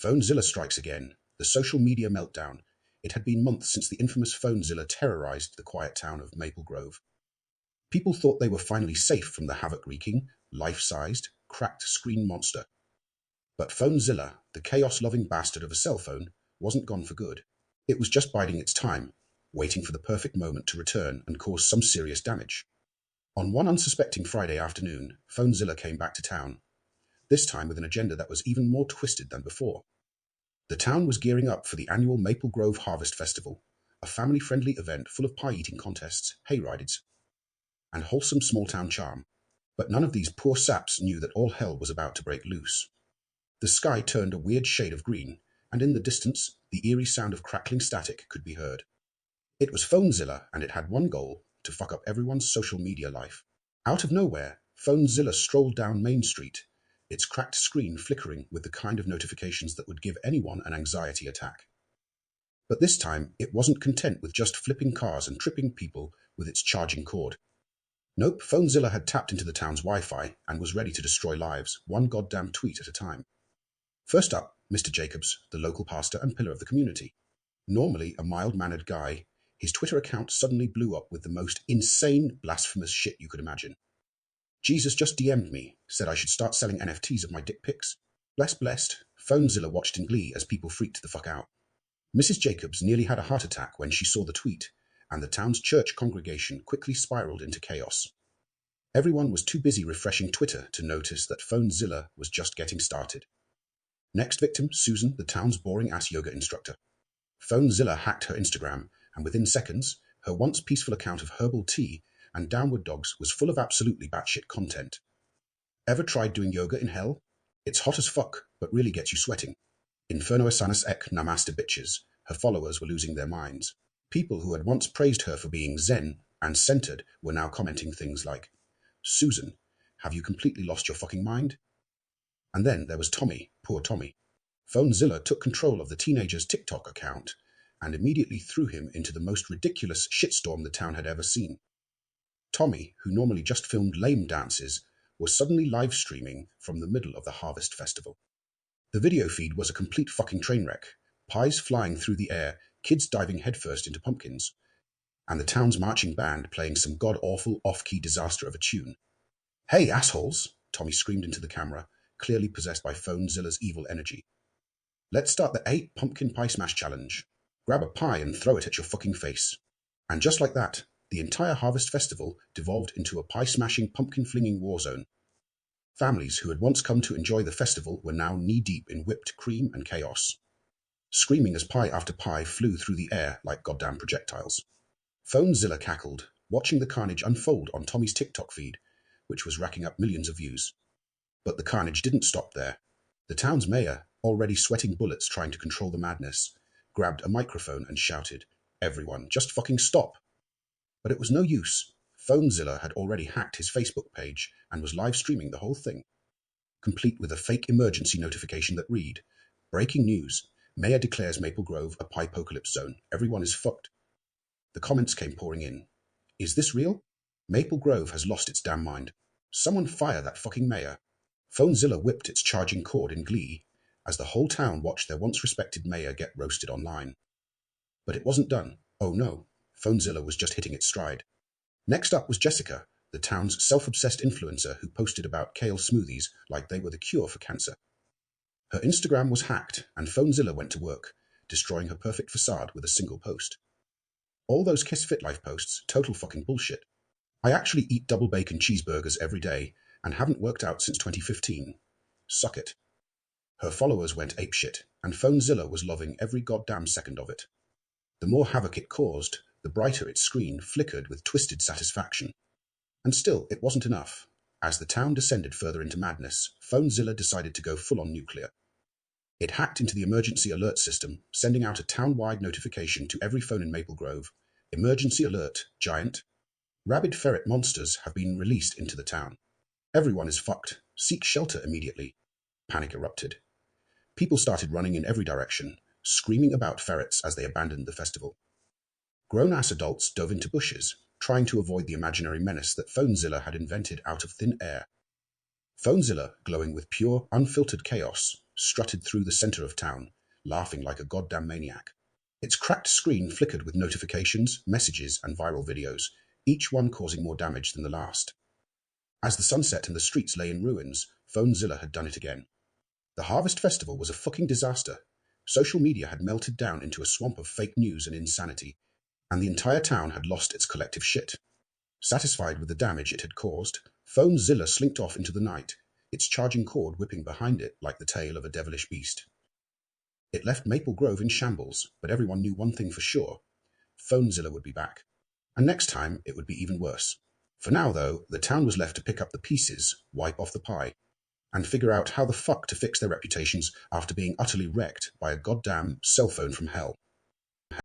Phonezilla strikes again. The social media meltdown. It had been months since the infamous Phonezilla terrorized the quiet town of Maple Grove. People thought they were finally safe from the havoc-wreaking, life-sized, cracked screen monster. But Phonezilla, the chaos-loving bastard of a cell phone, wasn't gone for good. It was just biding its time, waiting for the perfect moment to return and cause some serious damage. On one unsuspecting Friday afternoon, Phonezilla came back to town, this time with an agenda that was even more twisted than before. The town was gearing up for the annual Maple Grove Harvest Festival, a family-friendly event full of pie-eating contests, hayrides, and wholesome small-town charm. But none of these poor saps knew that all hell was about to break loose. The sky turned a weird shade of green, and in the distance, the eerie sound of crackling static could be heard. It was Phonezilla, and it had one goal: to fuck up everyone's social media life. Out of nowhere, Phonezilla strolled down Main Street, its cracked screen flickering with the kind of notifications that would give anyone an anxiety attack. But this time, it wasn't content with just flipping cars and tripping people with its charging cord. Nope, Phonezilla had tapped into the town's Wi-Fi and was ready to destroy lives, one goddamn tweet at a time. First up, Mr. Jacobs, the local pastor and pillar of the community. Normally a mild-mannered guy, his Twitter account suddenly blew up with the most insane, blasphemous shit you could imagine. Jesus just DM'd me, said I should start selling NFTs of my dick pics. Blessed, Phonezilla watched in glee as people freaked the fuck out. Mrs. Jacobs nearly had a heart attack when she saw the tweet, and the town's church congregation quickly spiraled into chaos. Everyone was too busy refreshing Twitter to notice that Phonezilla was just getting started. Next victim, Susan, the town's boring-ass yoga instructor. Phonezilla hacked her Instagram, and within seconds, her once peaceful account of herbal tea and downward dogs was full of absolutely batshit content. Ever tried doing yoga in hell? It's hot as fuck, but really gets you sweating. Inferno Asanas Ek Namaste bitches, her followers were losing their minds. People who had once praised her for being zen and centered were now commenting things like, "Susan, have you completely lost your fucking mind?" And then there was Tommy, poor Tommy. Phonezilla took control of the teenager's TikTok account and immediately threw him into the most ridiculous shitstorm the town had ever seen. Tommy, who normally just filmed lame dances, was suddenly live streaming from the middle of the Harvest Festival. The video feed was a complete fucking train wreck, pies flying through the air, kids diving headfirst into pumpkins, and the town's marching band playing some god-awful off-key disaster of a tune. "Hey, assholes!" Tommy screamed into the camera, clearly possessed by Phonezilla's evil energy. "Let's start the 8 pumpkin pie smash challenge. Grab a pie and throw it at your fucking face." And just like that, the entire Harvest Festival devolved into a pie-smashing, pumpkin-flinging war zone. Families who had once come to enjoy the festival were now knee-deep in whipped cream and chaos, screaming as pie after pie flew through the air like goddamn projectiles. Phonezilla cackled, watching the carnage unfold on Tommy's TikTok feed, which was racking up millions of views. But the carnage didn't stop there. The town's mayor, already sweating bullets trying to control the madness, grabbed a microphone and shouted, "Everyone, just fucking stop!" But it was no use. Phonezilla had already hacked his Facebook page and was live streaming the whole thing, complete with a fake emergency notification that read, "Breaking news. Mayor declares Maple Grove a pie-pocalypse zone. Everyone is fucked." The comments came pouring in. "Is this real? Maple Grove has lost its damn mind. Someone fire that fucking mayor." Phonezilla whipped its charging cord in glee as the whole town watched their once respected mayor get roasted online. But it wasn't done. Oh no, Phonezilla was just hitting its stride. Next up was Jessica, the town's self-obsessed influencer who posted about kale smoothies like they were the cure for cancer. Her Instagram was hacked, and Phonezilla went to work, destroying her perfect facade with a single post. All those Kiss Fit Life posts, total fucking bullshit. I actually eat double bacon cheeseburgers every day and haven't worked out since 2015. Suck it. Her followers went apeshit, and Phonezilla was loving every goddamn second of it. The more havoc it caused, the brighter its screen flickered with twisted satisfaction. And still, it wasn't enough. As the town descended further into madness, Phonezilla decided to go full-on nuclear. It hacked into the emergency alert system, sending out a town-wide notification to every phone in Maple Grove. "Emergency alert, giant. Rabid ferret monsters have been released into the town. Everyone is fucked. Seek shelter immediately." Panic erupted. People started running in every direction, screaming about ferrets as they abandoned the festival. Grown-ass adults dove into bushes, trying to avoid the imaginary menace that Phonezilla had invented out of thin air. Phonezilla, glowing with pure, unfiltered chaos, strutted through the center of town, laughing like a goddamn maniac. Its cracked screen flickered with notifications, messages, and viral videos, each one causing more damage than the last. As the sun set and the streets lay in ruins, Phonezilla had done it again. The Harvest Festival was a fucking disaster. Social media had melted down into a swamp of fake news and insanity, and the entire town had lost its collective shit. Satisfied with the damage it had caused, Phonezilla slinked off into the night, its charging cord whipping behind it like the tail of a devilish beast. It left Maple Grove in shambles, but everyone knew one thing for sure: Phonezilla would be back. And next time, it would be even worse. For now, though, the town was left to pick up the pieces, wipe off the pie, and figure out how the fuck to fix their reputations after being utterly wrecked by a goddamn cell phone from hell.